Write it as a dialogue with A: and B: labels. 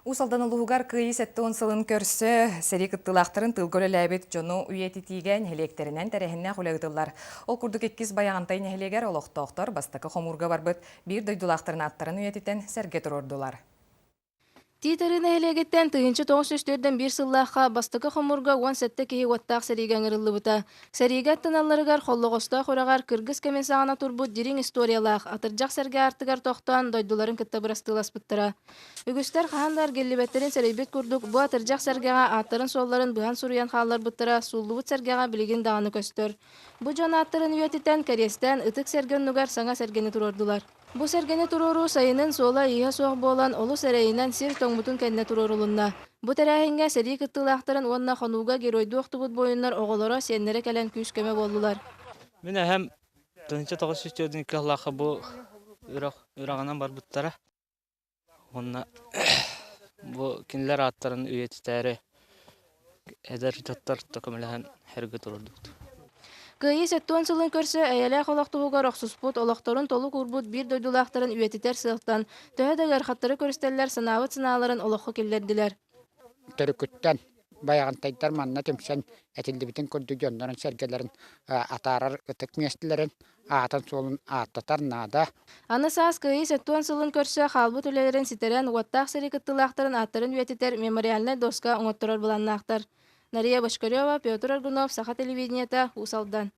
A: Усалдан улугар кыйы сәттіғын сылын көрсі, сәрі кыттылақтарын тылгөлі ләбет жону үйеті тиген хелектерінен тәрәхінне құлағыдылар. Ол күрдік еккіз баяғантай нәхелегер олықтоқтар бастықы хомурға барбыт бір дойдулақтарын аттарын үйетітен сәрге тұрордылар.
B: Титерин элегеттен тыйынчы тоғыз сөстөрден бір сыллаққа бастықы хомурга 10 сәтті кейі уаттақ сәреген ырылы бұта. Сәріге аттыналарығар қоллығыста құрағар кыргыз кемен сағана турбут дирин историялақ атыржақ сәрге артығар тоқтан дойдуларын кітті бұрастылас бұттыра. Үгістер қағандар геллибеттерін сәрейбет күрдік бұ атыржақ сәргеға аттарын солларын бұған сұруян қалар бұттыра суллубут сәргеға білеген дағаны көстір. Бұ жон аттырын үйетітен кәрестен ытық сәрген нүгар саңа сәргені тұрордылар. Бу сәргені турору сайынын сола иға соқ болан олу сәрейінен сир тоңмутун кәнне турорулунна. Бу тәрәхінге сәрі кыттылақтарын онна қонуға геройду оқтыбыт бойынлар оғылары сеннері кәлен күйіс көме болдылар.
C: Мен әхем тыңчы тоғыз сөстердің екі аллақы бұ үрағынан бар бұттара. Онна бұ кенілер аттарын үйетістәрі әдір жаттар төкіміліген әргі тұрырдықты.
B: Кыйы сәттуан сылын көрсі әйелі қолақтығыға роқсуспут, олақтарын толы күрбут бір дойдулақтарын үйетітер сылықтан, төхедегер қаттары көрістелер сынавыт сыналарын олыққы келдерділер.
D: Төрікіттен баяғантайдар манна темсен әтілдібітін көрді жонларын сәргелерін атарар ұтық местілерін атын солын аттатар нада.
B: Аны саас кыйы сәттуан сылын көрсі қалбы төлелерін ситерен уаттақ сәрі кыттылақтарын аттарын үйетітер мемориальный доска оңыттырар бұланнақтар. Нария Башкарева, Петр Аргунов, Саха телевидениета, Усалдан.